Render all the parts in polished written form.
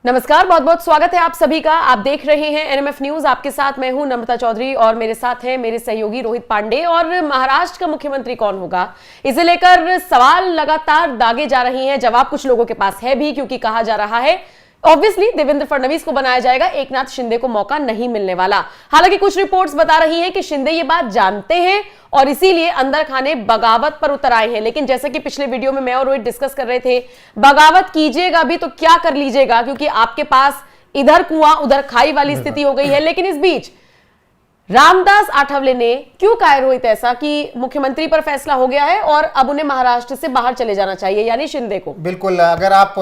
नमस्कार, बहुत बहुत स्वागत है आप सभी का। आप देख रहे हैं एनएमएफ न्यूज। आपके साथ मैं हूं नम्रता चौधरी और मेरे साथ हैं मेरे सहयोगी रोहित पांडे। और महाराष्ट्र का मुख्यमंत्री कौन होगा, इसे लेकर सवाल लगातार दागे जा रही हैं। जवाब कुछ लोगों के पास है भी, क्योंकि कहा जा रहा है ऑब्वियसली देवेंद्र फडणवीस को बनाया जाएगा, एकनाथ शिंदे को मौका नहीं मिलने वाला। हालांकि कुछ रिपोर्ट्स बता रही हैं कि शिंदे ये बात जानते हैं और इसीलिए अंदर खाने बगावत पर उतर आए हैं। लेकिन जैसे कि पिछले वीडियो में मैं और रोहित डिस्कस कर रहे थे, बगावत कीजिएगा भी तो क्या कर लीजिएगा, क्योंकि आपके पास इधर कुआं उधर खाई वाली स्थिति हो गई है। लेकिन इस बीच रामदास आठवले ने क्यों कहा रोहित ऐसा कि मुख्यमंत्री पर फैसला हो गया है और अब उन्हें महाराष्ट्र से बाहर चले जाना चाहिए, यानी शिंदे को? बिल्कुल, अगर आप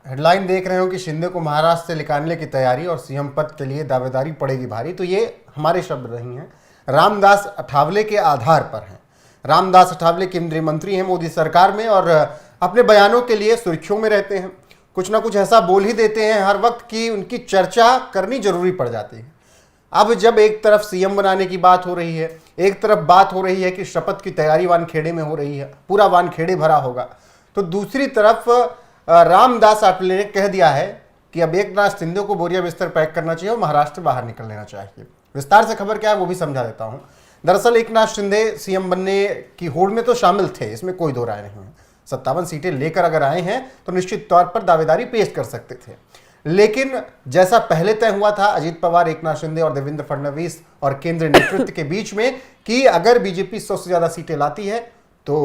हेडलाइन देख रहे हो कि शिंदे को महाराष्ट्र से निकालने की तैयारी और सीएम पद के लिए दावेदारी पड़ेगी भारी, तो ये हमारे शब्द नहीं हैं, रामदास आठवले के आधार पर हैं। रामदास आठवले केंद्रीय मंत्री हैं मोदी सरकार में और अपने बयानों के लिए सुर्खियों में रहते हैं। कुछ ना कुछ ऐसा बोल ही देते हैं हर वक्त कि उनकी चर्चा करनी जरूरी पड़ जाती है। अब जब एक तरफ सीएम बनाने की बात हो रही है, एक तरफ बात हो रही है कि शपथ की तैयारी वानखेड़े में हो रही है, पूरा वानखेड़े भरा होगा, तो दूसरी तरफ रामदास आठवले ने कह दिया है कि अब एकनाथ शिंदे को बोरिया बिस्तर पैक करना चाहिए और महाराष्ट्र से बाहर निकल लेना चाहिए। विस्तार से खबर क्या है वो भी समझा देता हूं। दरअसल एकनाथ शिंदे सीएम बनने की होड़ में तो शामिल थे, इसमें कोई दो राय नहीं है। 57 सीटें लेकर अगर आए हैं तो निश्चित तौर पर दावेदारी पेश कर सकते थे। लेकिन जैसा पहले तय हुआ था अजीत पवार, एकनाथ शिंदे और देवेंद्र फडणवीस और केंद्रीय नेतृत्व के बीच में कि अगर बीजेपी 100 से ज्यादा सीटें लाती है तो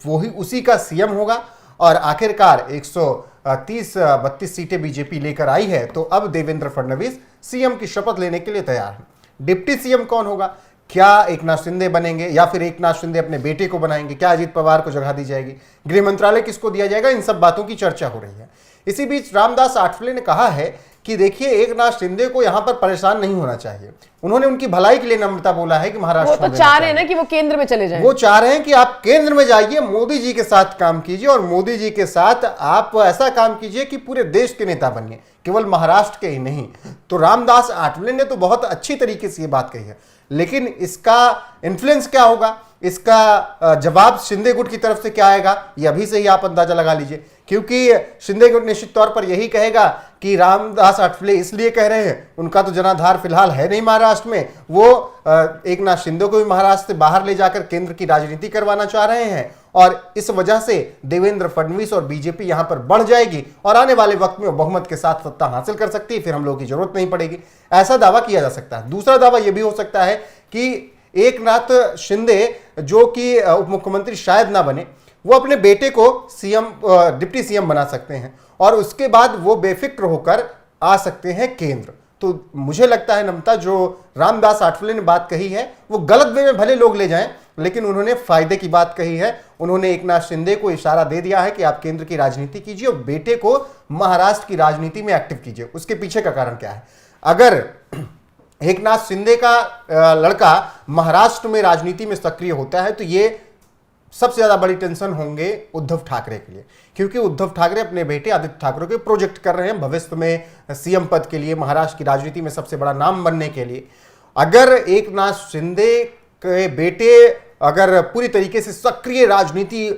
वो ही उसी का सीएम होगा, और आखिरकार 130-32 सीटें बीजेपी लेकर आई है, तो अब देवेंद्र फडणवीस सीएम की शपथ लेने के लिए तैयार हैं। डिप्टी सीएम कौन होगा? क्या एकनाथ शिंदे बनेंगे या फिर एकनाथ शिंदे अपने बेटे को बनाएंगे? क्या अजीत पवार को जगह दी जाएगी? गृह मंत्रालय किसको दिया जाएगा? इन सब बातों की चर्चा हो रही है। इसी बीच रामदास आठवले ने कहा है कि देखिए, एकनाथ शिंदे को यहां पर परेशान नहीं होना चाहिए। उन्होंने उनकी भलाई के लिए नम्रता बोला है कि महाराष्ट्र वो तो चाह रहे हैं ना कि वो केंद्र में चले जाएं। वो चाह रहे हैं कि आप केंद्र में जाइए, मोदी जी के साथ काम कीजिए और मोदी जी के साथ आप ऐसा काम कीजिए कि पूरे देश के नेता बनिए, केवल महाराष्ट्र के ही नहीं। तो रामदास आठवले ने तो बहुत अच्छी तरीके से ये बात कही है, लेकिन इसका इन्फ्लुएंस क्या होगा, इसका जवाब शिंदे गुट की तरफ से क्या आएगा, ये अभी से ही आप अंदाजा लगा लीजिए। क्योंकि शिंदे गुट निश्चित तौर पर यही कहेगा कि रामदास आठवले इसलिए कह रहे हैं, उनका तो जनाधार फिलहाल है नहीं महाराष्ट्र में, वो एकनाथ शिंदे को भी महाराष्ट्र से बाहर ले जाकर केंद्र की राजनीति करवाना चाह रहे हैं, और इस वजह से देवेंद्र फडणवीस और बीजेपी यहां पर बढ़ जाएगी और आने वाले वक्त में बहुमत के साथ सत्ता हासिल कर सकती है, फिर हम लोगों की जरूरत नहीं पड़ेगी। ऐसा दावा किया जा सकता है। दूसरा दावा यह भी हो सकता है कि एकनाथ शिंदे जो कि उप मुख्यमंत्री शायद ना बने, वो अपने बेटे को सीएम डिप्टी सीएम बना सकते हैं और उसके बाद वो बेफिक्र होकर आ सकते हैं केंद्र। तो मुझे लगता है नम्रता, जो रामदास आठवले ने बात कही है वो गलत वे में भले लोग ले जाएं, लेकिन उन्होंने फायदे की बात कही है। उन्होंने एकनाथ शिंदे को इशारा दे दिया है कि आप केंद्र की राजनीति कीजिए और बेटे को महाराष्ट्र की राजनीति में एक्टिव कीजिए। उसके पीछे का कारण क्या है? अगर एकनाथ शिंदे का लड़का महाराष्ट्र में राजनीति में सक्रिय होता है तो ये सबसे ज्यादा बड़ी टेंशन होंगे उद्धव ठाकरे के लिए, क्योंकि उद्धव ठाकरे अपने बेटे आदित्य ठाकरे के प्रोजेक्ट कर रहे हैं भविष्य में सीएम पद के लिए, महाराष्ट्र की राजनीति में सबसे बड़ा नाम बनने के लिए। अगर एकनाथ शिंदे के बेटे अगर पूरी तरीके से सक्रिय राजनीति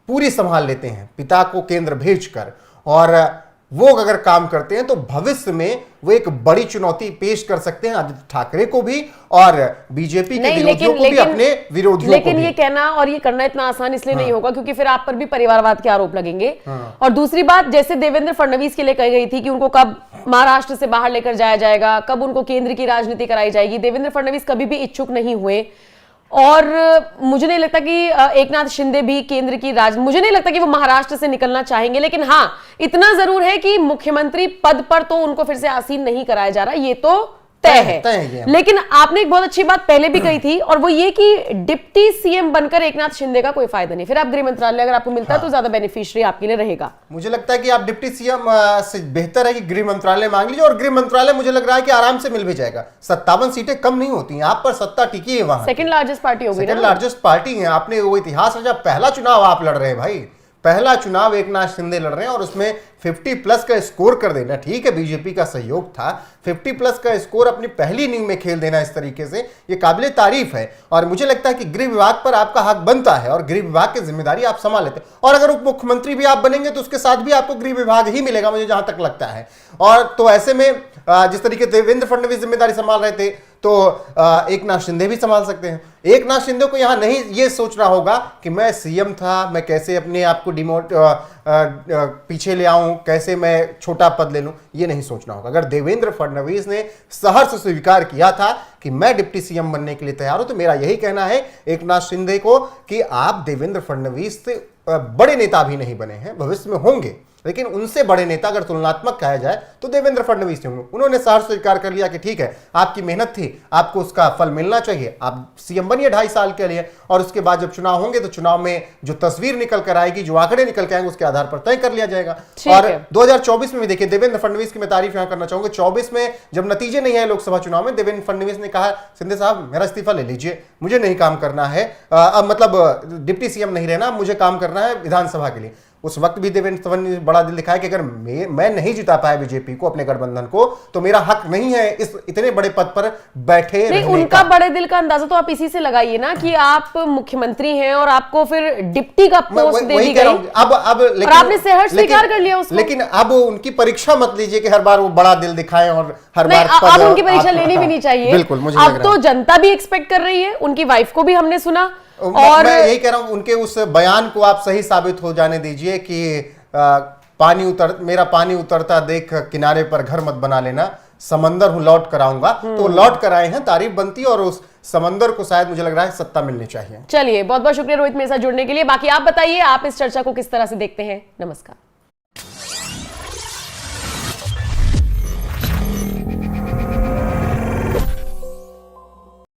पूरी संभाल लेते हैं, पिता को केंद्र भेजकर, और वो अगर काम करते हैं तो भविष्य में वो एक बड़ी चुनौती पेश कर सकते हैं आदित्य ठाकरे को भी और बीजेपी के विरोधियों को भी, अपने विरोधियों को भी। लेकिन ये कहना और ये करना इतना आसान इसलिए नहीं होगा क्योंकि फिर आप पर भी परिवारवाद के आरोप लगेंगे। और दूसरी बात, जैसे देवेंद्र फडणवीस के लिए कही गई थी कि उनको कब महाराष्ट्र से बाहर लेकर जाया जाएगा, कब उनको केंद्र की राजनीति कराई जाएगी, देवेंद्र फडणवीस कभी भी इच्छुक नहीं हुए। और मुझे नहीं लगता कि एकनाथ शिंदे भी केंद्र की मुझे नहीं लगता कि वो महाराष्ट्र से निकलना चाहेंगे। लेकिन हाँ, इतना जरूर है कि मुख्यमंत्री पद पर तो उनको फिर से आसीन नहीं कराया जा रहा, ये तो तय है। लेकिन आपने एक बहुत अच्छी बात पहले भी कही थी, और वो ये कि डिप्टी सीएम बनकर एकनाथ शिंदे का कोई फायदा नहीं। फिर आप गृह मंत्रालय अगर आपको मिलता है तो ज्यादा बेनिफिशियरी आपके लिए रहेगा। मुझे लगता है कि आप डिप्टी सीएम से बेहतर है कि गृह मंत्रालय मांग लीजिए, और गृह मंत्रालय मुझे लग रहा है कि आराम से मिल भी जाएगा। 57 सीटें कम नहीं होती हैं, आप पर सत्ता टिकी है वहां। सेकंड लार्जेस्ट पार्टी होगी, सेकंड लार्जेस्ट पार्टी है। आपने वो इतिहास है जब पहला चुनाव आप लड़ रहे हैं भाई, पहला चुनाव एकनाथ शिंदे लड़ रहे हैं और उसमें 50+ का स्कोर कर देना, ठीक है बीजेपी का सहयोग था, 50+ का स्कोर अपनी पहली इनिंग में खेल देना इस तरीके से, ये काबिले तारीफ है। और मुझे लगता है कि गृह विभाग पर आपका हक बनता है और गृह विभाग की जिम्मेदारी आप संभाल लेते हैं। और अगर उप मुख्यमंत्री भी आप बनेंगे तो उसके साथ भी आपको गृह विभाग ही मिलेगा, मुझे जहां तक लगता है। और तो ऐसे में जिस तरीके से देवेंद्र फडणवीस जिम्मेदारी संभाल रहे थे तो एकनाथ शिंदे भी संभाल सकते हैं। एकनाथ शिंदे को यहां नहीं ये सोचना होगा कि मैं सीएम था, मैं कैसे अपने आप को पीछे ले आऊं, कैसे मैं छोटा पद ले लूं, ये नहीं सोचना होगा। अगर देवेंद्र फडणवीस ने सहर्ष स्वीकार किया था कि मैं डिप्टी सीएम बनने के लिए तैयार हूं, तो मेरा यही कहना है एकनाथ शिंदे को कि आप देवेंद्र फडणवीस से बड़े नेता भी नहीं बने हैं, भविष्य में होंगे, लेकिन उनसे बड़े नेता अगर तुलनात्मक कहा जाए तो देवेंद्र फडणवीस होंगे। उन्होंने सहर्ष स्वीकार कर लिया कि ठीक है, आपकी मेहनत थी, आपको उसका फल मिलना चाहिए, आप सीएम बनिए 2.5 साल के लिए, और उसके बाद जब चुनाव होंगे तो चुनाव में जो तस्वीर निकल कर आएगी, जो आंकड़े निकल के आएंगे, उसके आधार पर तय कर लिया जाएगा। और 2024 में भी देखिए, देवेंद्र फडणवीस की मैं तारीफ यहां करना चाहूंगा। 24 में जब नतीजे नहीं आए लोकसभा चुनाव में, देवेंद्र फडणवीस ने कहा शिंदे साहब मेरा इस्तीफा ले लीजिए, मुझे नहीं काम करना है, अब मतलब डिप्टी सीएम नहीं रहना, मुझे काम करना है विधानसभा के लिए। उस वक्त भी देवेंद्र फडणवीस ने बड़ा दिल दिखाया कि अगर मैं नहीं जिता पाया बीजेपी को, अपने गठबंधन को, तो मेरा हक नहीं है इस इतने बड़े पद पर बैठे रहने का। उनका बड़े दिल का अंदाजा तो आप इसी से लगाइए ना कि आप मुख्यमंत्री हैं और आपको फिर डिप्टी का पोस्ट दे दी गई। अब लेकिन आपने सहर्ष स्वीकार कर लिया उसको। लेकिन अब उनकी परीक्षा मत लीजिए कि हर बार वो बड़ा दिल दिखाएं और हर बार अब उनकी परीक्षा लेनी भी नहीं चाहिए। बिल्कुल, मुझे अब तो जनता भी एक्सपेक्ट कर रही है, उनकी वाइफ को भी हमने सुना। और मैं यही कह रहा हूं, उनके उस बयान को आप सही साबित हो जाने दीजिए कि मेरा पानी उतरता देख किनारे पर घर मत बना लेना, समंदर हूं लौट कर आऊंगा। तो लौट कर आए हैं, तारीफ बनती है, और उस समंदर को शायद मुझे लग रहा है सत्ता मिलनी चाहिए। चलिए, बहुत बहुत शुक्रिया रोहित मेरे साथ जुड़ने के लिए। बाकी आप बताइए, आप इस चर्चा को किस तरह से देखते हैं। नमस्कार।